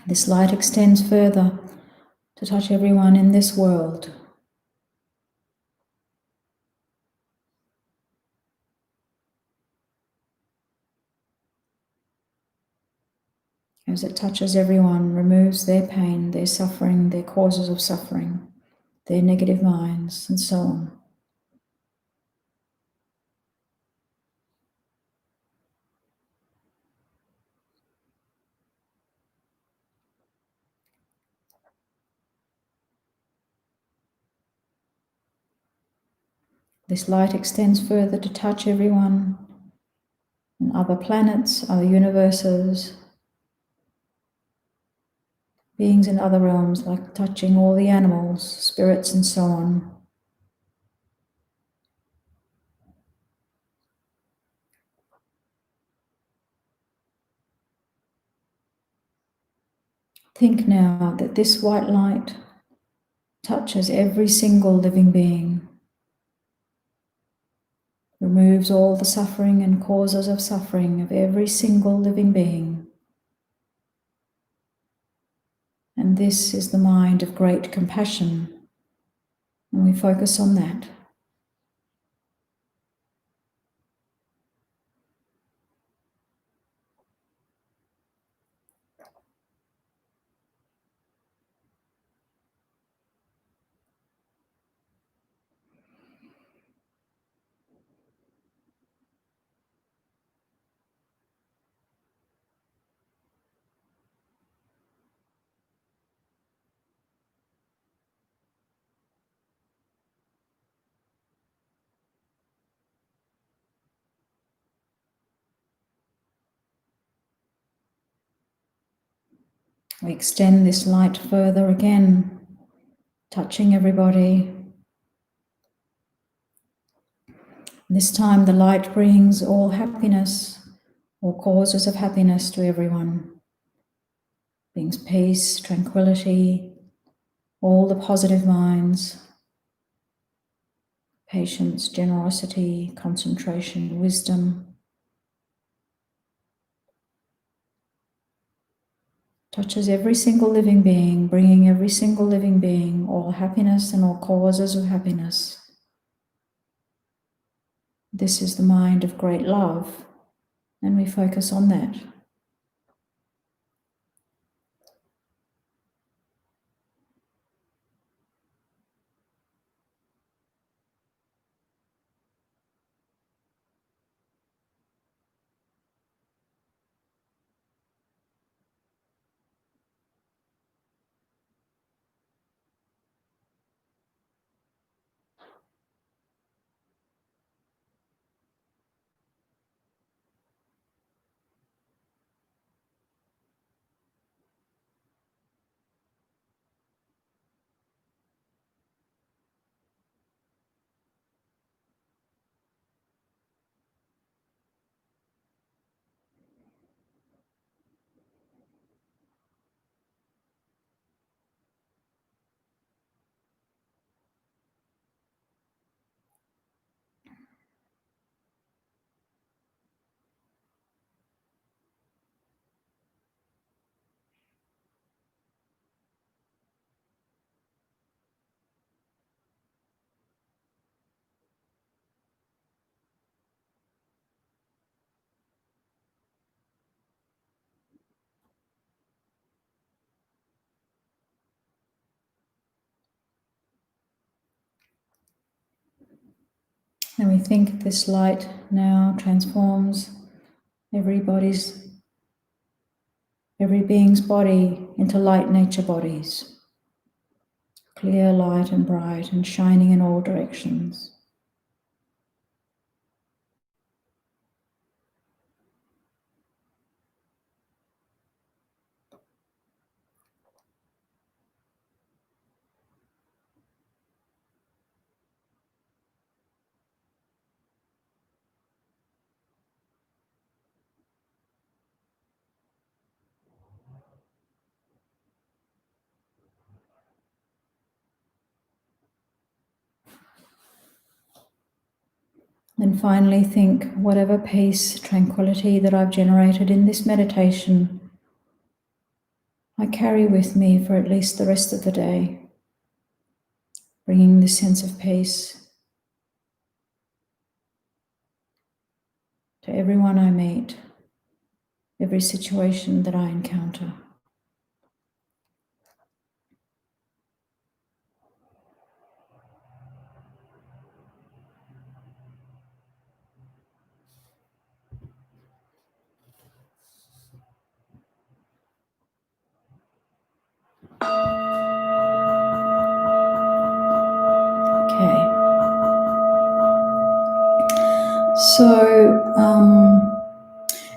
This light extends further to touch everyone in this world. As it touches everyone, removes their pain, their suffering, their causes of suffering, their negative minds, and so on. This light extends further to touch everyone in other planets, other universes, beings in other realms, like touching all the animals, spirits, and so on. Think now that this white light touches every single living being, removes all the suffering and causes of suffering of every single living being. And this is the mind of great compassion, and we focus on that. We extend this light further again, touching everybody. This time the light brings all happiness, all causes of happiness to everyone. Brings peace, tranquility, all the positive minds, patience, generosity, concentration, wisdom. Touches every single living being, bringing every single living being all happiness and all causes of happiness. This is the mind of great love, and we focus on that. And we think this light now transforms every being's body into light nature bodies, clear, light, and bright, and shining in all directions. And finally think, whatever peace, tranquility that I've generated in this meditation I carry with me for at least the rest of the day, bringing this sense of peace to everyone I meet, every situation that I encounter. Okay. So,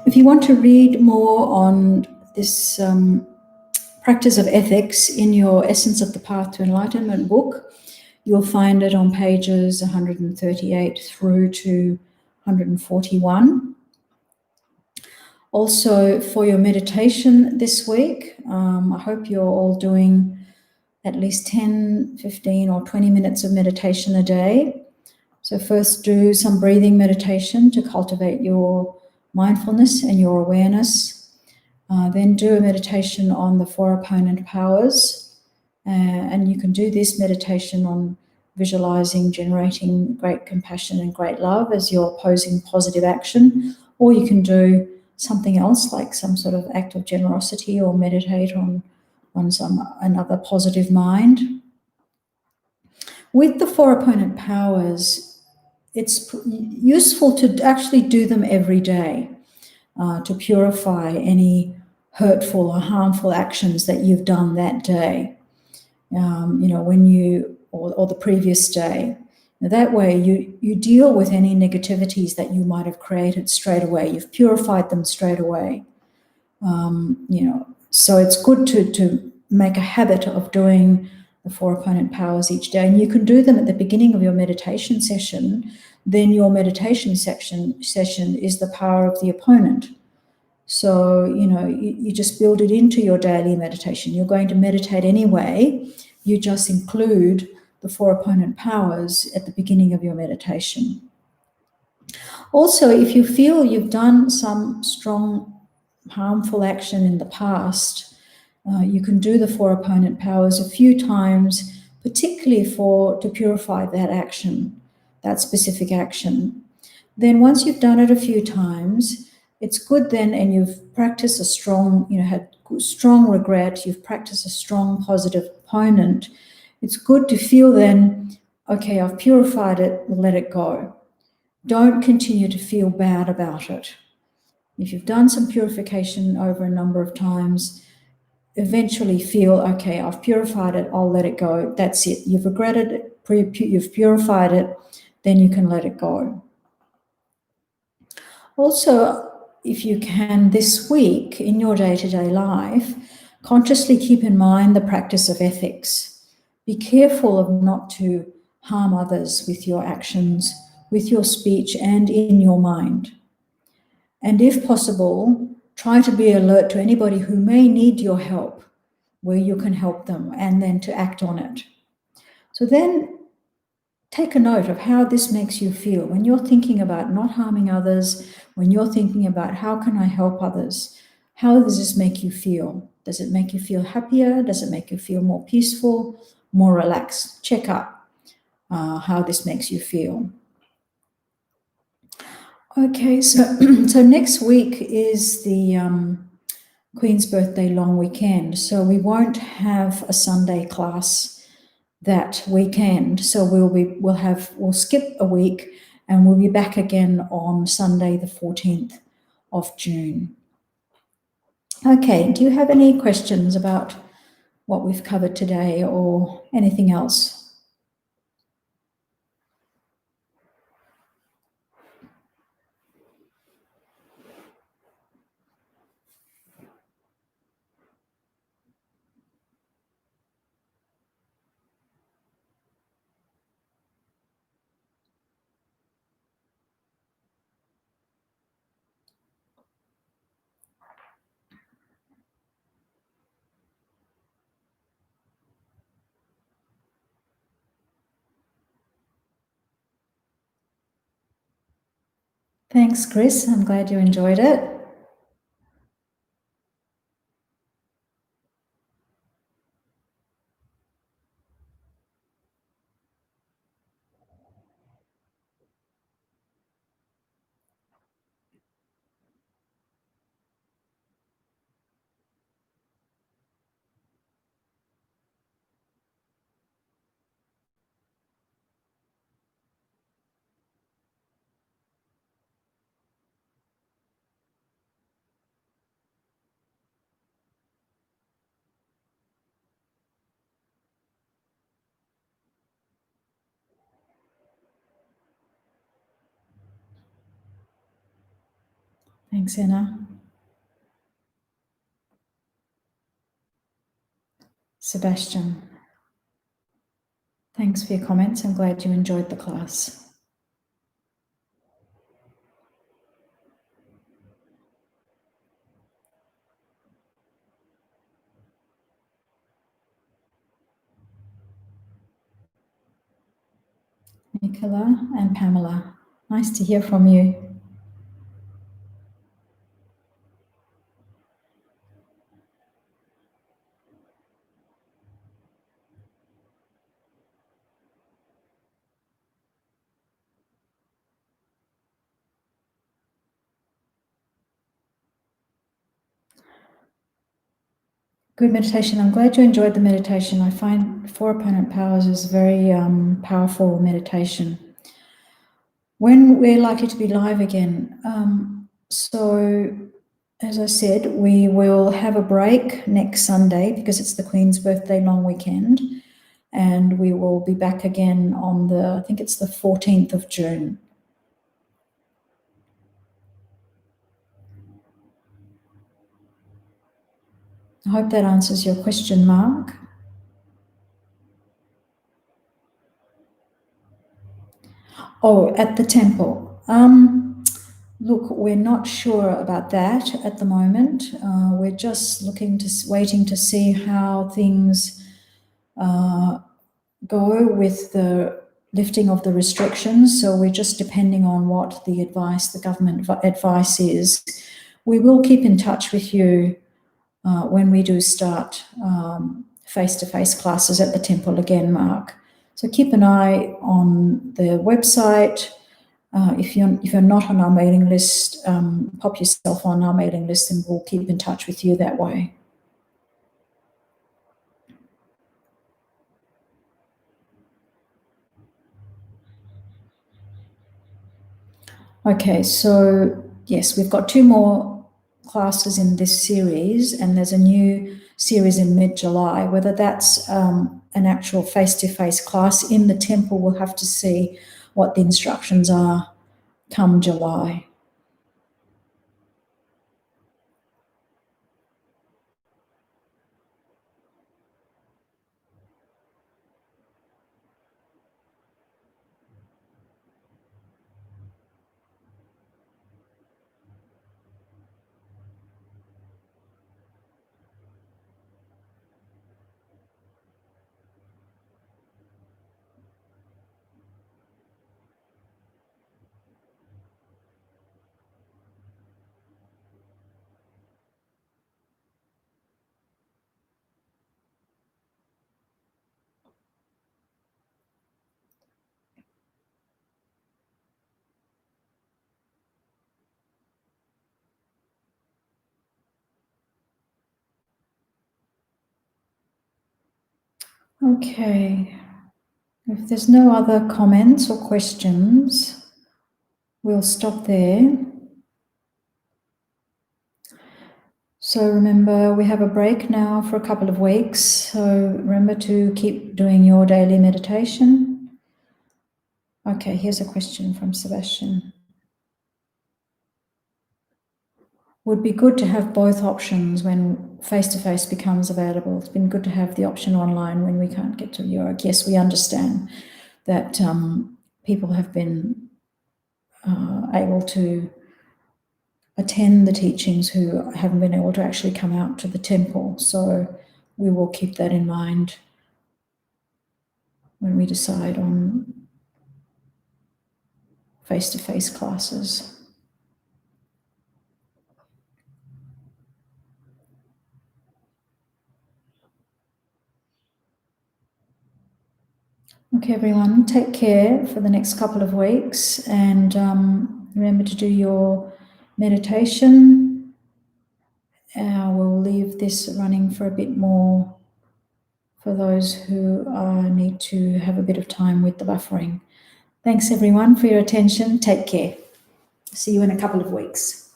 if you want to read more on this practice of ethics in your Essence of the Path to Enlightenment book, you'll find it on pages 138 through to 141. Also, for your meditation this week, I hope you're all doing at least 10, 15, or 20 minutes of meditation a day. So first do some breathing meditation to cultivate your mindfulness and your awareness. Then do a meditation on the four opponent powers. And you can do this meditation on visualizing, generating great compassion and great love as you're posing positive action. Or you can do something else like some sort of act of generosity or meditate on another positive mind. With the four opponent powers, it's useful to actually do them every day to purify any hurtful or harmful actions that you've done that day, or the previous day. Now, that way you deal with any negativities that you might have created straight away. You've purified them straight away. So it's good to make a habit of doing the four opponent powers each day. And you can do them at the beginning of your meditation session. Then your meditation session is the power of the opponent. So, you just build it into your daily meditation. You're going to meditate anyway. You just include the four opponent powers at the beginning of your meditation. Also, if you feel you've done some strong harmful action in the past, you can do the four opponent powers a few times, particularly to purify that action, that specific action. Then once you've done it a few times, it's good then, and you've practiced had strong regret, you've practiced a strong positive opponent, it's good to feel then, okay, I've purified it, let it go. Don't continue to feel bad about it. If you've done some purification over a number of times, eventually feel, okay, I've purified it, I'll let it go. That's it. You've regretted it, you've purified it, then you can let it go. Also, if you can this week in your day-to-day life, consciously keep in mind the practice of ethics. Be careful of not to harm others with your actions, with your speech, and in your mind. And if possible, try to be alert to anybody who may need your help, where you can help them, and then to act on it. So then take a note of how this makes you feel. When you're thinking about not harming others, when you're thinking about how can I help others, how does this make you feel? Does it make you feel happier? Does it make you feel more peaceful, more relaxed? Check out how this makes you feel. Okay, so next week is the Queen's birthday long weekend, so we won't have a Sunday class that weekend. So we'll skip a week, and we'll be back again on Sunday, the 14th of June. Okay, do you have any questions about what we've covered today or anything else? Thanks, Chris. I'm glad you enjoyed it. Thanks, Anna. Sebastian. Thanks for your comments. I'm glad you enjoyed the class. Nicola and Pamela, nice to hear from you. Good meditation. I'm glad you enjoyed the meditation. I find Four Opponent Powers is very powerful meditation. When we're likely to be live again? So, as I said, we will have a break next Sunday because it's the Queen's birthday long weekend. And we will be back again on I think it's the 14th of June. I hope that answers your question, Mark. Oh, at the temple. Look, we're not sure about that at the moment. We're just waiting to see how things go with the lifting of the restrictions. So we're just depending on what the government advice is. We will keep in touch with you when we do start face-to-face classes at the temple again, Mark. So keep an eye on the website. If you're not on our mailing list, pop yourself on our mailing list and we'll keep in touch with you that way. Okay, so yes, we've got 2 more classes in this series and there's a new series in mid-July. Whether that's an actual face-to-face class in the temple, we'll have to see what the instructions are come July. Okay, if there's no other comments or questions, we'll stop there. So remember, we have a break now for a couple of weeks. So remember to keep doing your daily meditation. Okay, here's a question from Sebastian. Would be good to have both options when face-to-face becomes available. It's been good to have the option online when we can't get to Europe. Yes, we understand that people have been able to attend the teachings who haven't been able to actually come out to the temple. So we will keep that in mind when we decide on face-to-face classes. Okay, everyone, take care for the next couple of weeks and remember to do your meditation. We'll leave this running for a bit more for those who need to have a bit of time with the buffering. Thanks, everyone, for your attention. Take care. See you in a couple of weeks.